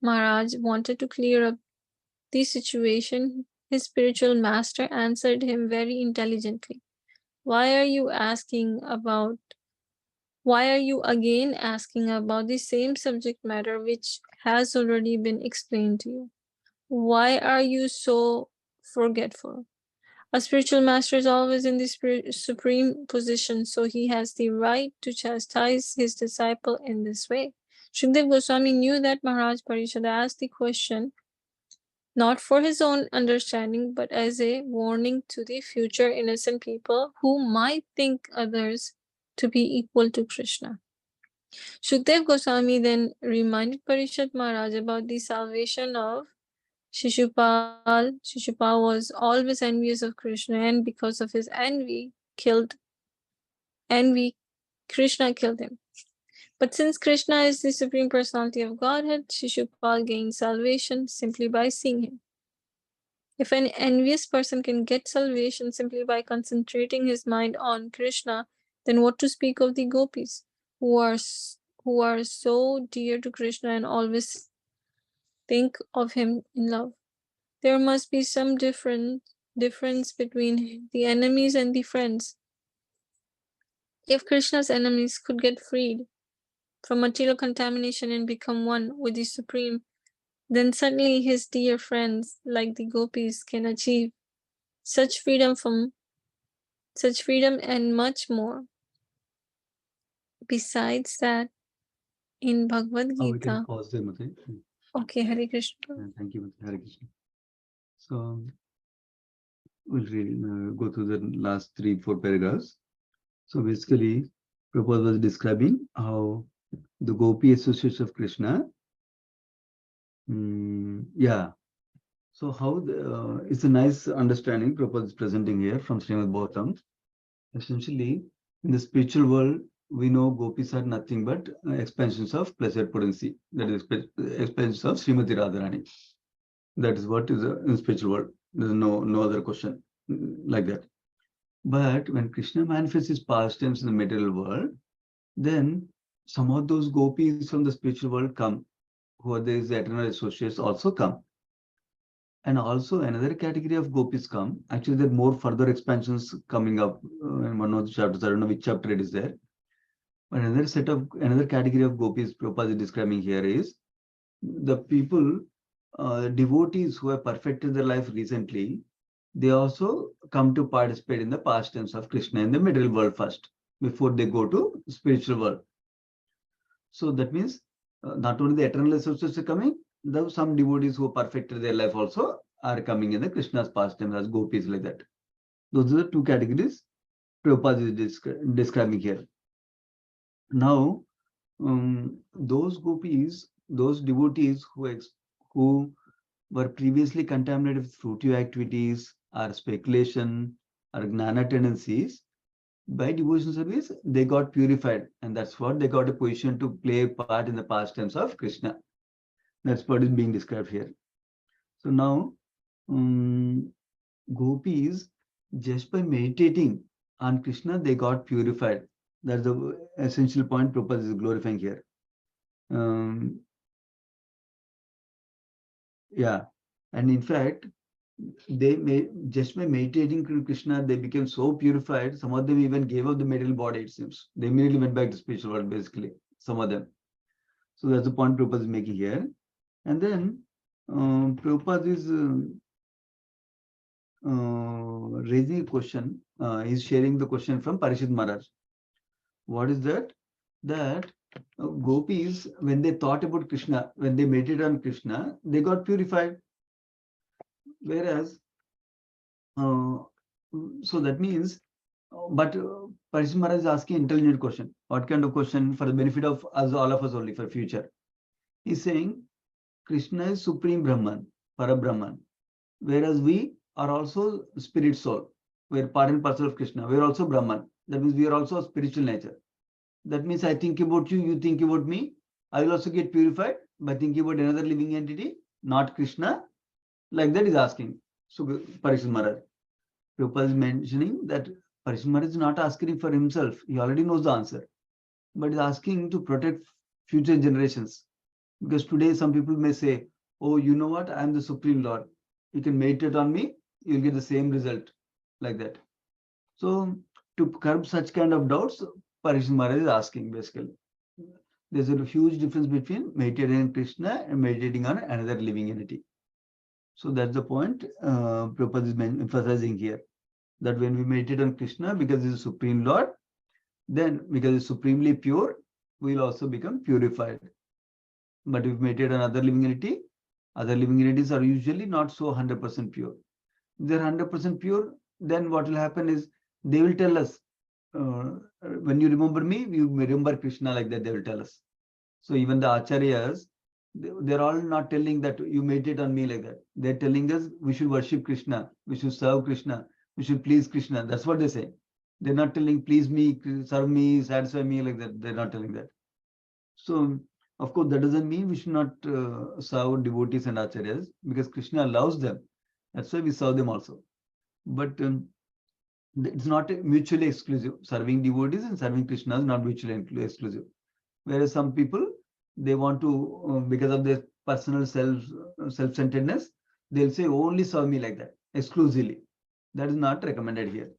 Maharaj wanted to clear up the situation. His spiritual master answered him very intelligently. Why are you again asking about the same subject matter which has already been explained to you? Why are you so forgetful? A spiritual master is always in the supreme position, so he has the right to chastise his disciple in this way." Shukdev Goswami knew that Maharaj Parishad asked the question not for his own understanding, but as a warning to the future innocent people who might think others to be equal to Krishna. Shukdev Goswami then reminded Parishad Maharaj about the salvation of Shishupal. Shishupal was always envious of Krishna, and because of his envy, Krishna killed him. But since Krishna is the Supreme Personality of Godhead, Shishupal gained salvation simply by seeing him. If an envious person can get salvation simply by concentrating his mind on Krishna, then what to speak of the gopis, who are so dear to Krishna and always think of him in love? There must be some difference between the enemies and the friends. If Krishna's enemies could get freed from material contamination and become one with the Supreme, then suddenly his dear friends, like the gopis, can achieve such freedom and much more. Besides that, in Bhagavad Oh, we can Gita, pause there, Mate. okay, Hare Krishna. Thank you, Mate. Hare Krishna. So we'll go through the last 3-4 paragraphs. So basically, Prabhupada was describing how the Gopi associates of Krishna. Yeah. So how it's a nice understanding Prabhupada is presenting here from Srimad Bhagavatam. Essentially, in the spiritual world, we know gopis are nothing but expansions of blessed potency. That is expansions of Srimati Radharani. That is what is in spiritual world. There is no other question like that. But when Krishna manifests his pastimes in the material world, then some of those gopis from the spiritual world come, who are these eternal associates also come. And also another category of gopis come. Actually, there are more further expansions coming up in one of the chapters. I don't know which chapter it is there. But another category of gopis Prabhupada is describing here is the people, devotees who have perfected their life recently. They also come to participate in the pastimes of Krishna in the material world first, before they go to spiritual world. So that means not only the eternal associates are coming, some devotees who perfected their life also are coming in the Krishna's pastimes as gopis like that. Those are the two categories Prabhupada is describing here. Now, those gopis, those devotees who were previously contaminated with fruitive activities or speculation or gnana tendencies, by devotion service, they got purified, and that's what they got a position to play a part in the pastimes of Krishna. That's what is being described here. So now, gopis, just by meditating on Krishna, they got purified. That's the essential point Prabhupada is glorifying here. Yeah, and in fact, just by meditating to Krishna, they became so purified. Some of them even gave up the material body, it seems. They immediately went back to spiritual world, basically, some of them. So that's the point Prabhupada is making here. And then Prabhupada is raising a question. He's sharing the question from Parishad Maharaj. What is that? That gopis, when they thought about Krishna, when they meditated on Krishna, they got purified. Whereas, so that means, but Parishad Maharaj is asking intelligent question. What kind of question? For the benefit of us, all of us only, for future. He's saying Krishna is Supreme Brahman, Parabrahman. Whereas we are also spirit soul. We're part and parcel of Krishna. We're also Brahman. That means we are also a spiritual nature. That means I think about you, you think about me. I will also get purified by thinking about another living entity, not Krishna. Like that is asking. So Parishad Maharaj. Prabhupada is mentioning that Parishad Maharaj is not asking for himself. He already knows the answer. But is asking to protect future generations. Because today some people may say, oh, you know what? I am the Supreme Lord. You can meditate on me, you'll get the same result. Like that. So to curb such kind of doubts, Parishad Maharaj is asking basically. There's a huge difference between meditating on Krishna and meditating on another living entity. So that's the point Prabhupada is emphasizing here. That when we meditate on Krishna, because he's the Supreme Lord, then because he's supremely pure, we'll also become purified. But if we meditate on other living entity, other living entities are usually not so 100% pure. If they're 100% pure, then what will happen is they will tell us when you remember me, you remember Krishna, like that they will tell us. So even the acharyas, they're all not telling that you meditate on me like that. They're telling us we should worship Krishna, we should serve Krishna, we should please Krishna. That's what they say. They're not telling please me, serve me, satisfy me like that. They're not telling that. So of course that doesn't mean we should not serve devotees and acharyas, because Krishna loves them. That's why we serve them also. But it's not mutually exclusive. Serving devotees and serving Krishna is not mutually exclusive. Whereas some people, they want to, because of their personal self-centeredness, they'll say only serve me like that, exclusively. That is not recommended here.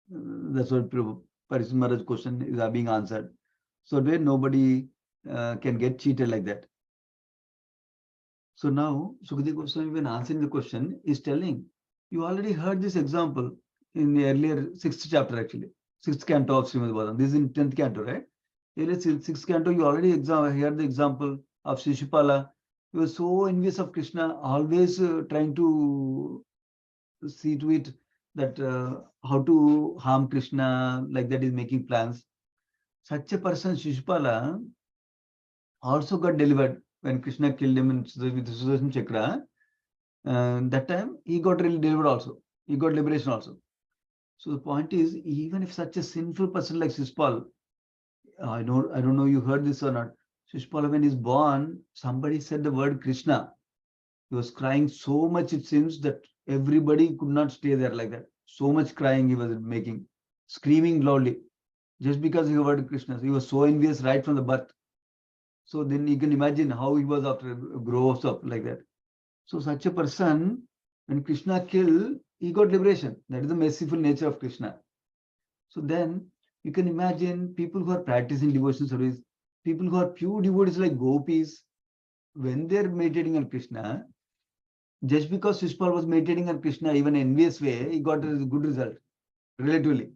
That's what Parishit Maharaj's question is being answered. So that nobody can get cheated like that. So now Sukadeva Goswami, when answering the question, is telling, you already heard this example in the earlier 6th chapter, actually 6th canto of Srimad Bhagavatam. This is in 10th canto, right? Earlier 6th canto, you already heard the example of Shishupala. He was so envious of Krishna, always trying to see to it that how to harm Krishna, like that is making plans. Such a person, Shishupala, also got delivered when Krishna killed him with the Sudarshan Chakra. That time he got delivered also. He got liberation also. So the point is, even if such a sinful person like Shishupal, I don't know you heard this or not. Shishupala, when he's born, somebody said the word Krishna. He was crying so much, it seems, that everybody could not stay there like that. So much crying he was making, screaming loudly, just because he heard Krishna. He was so envious right from the birth. So then you can imagine how he was after grows up like that. So such a person, when Krishna killed, he got liberation. That is the merciful nature of Krishna. So then you can imagine people who are practicing devotion service, people who are pure devotees like gopis, when they're meditating on Krishna, just because Shishupal was meditating on Krishna, even in envious way, he got a good result, relatively.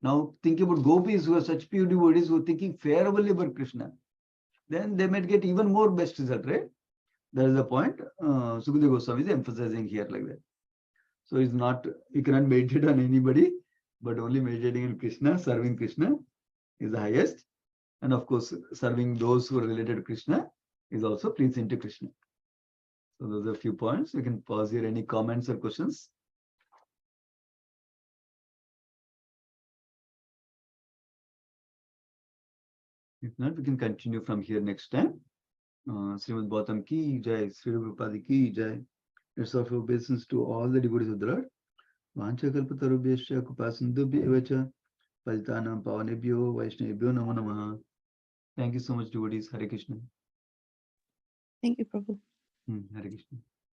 Now think about gopis who are such pure devotees who are thinking favorably about Krishna. Then they might get even more best result, right? That is the point Sukadeva Goswami is emphasizing here like that. So it's not, you cannot meditate on anybody, but only meditating on Krishna, serving Krishna is the highest. And of course, serving those who are related to Krishna is also pleasing to Krishna. So those are a few points. We can pause here. Any comments or questions? If not, we can continue from here next time. Srimad Bhagavatam ki jai, Sri Prabhupada ki jai. Let's offer obeisance to all the devotees of the Lord. Vancha kalpatarubhyasya kupasindubhya evacha palitanam pavanebhyo vaishnavibhyo namo namaha. Thank you so much, devotees. Hare Krishna. Thank you, Prabhu. Hare Krishna.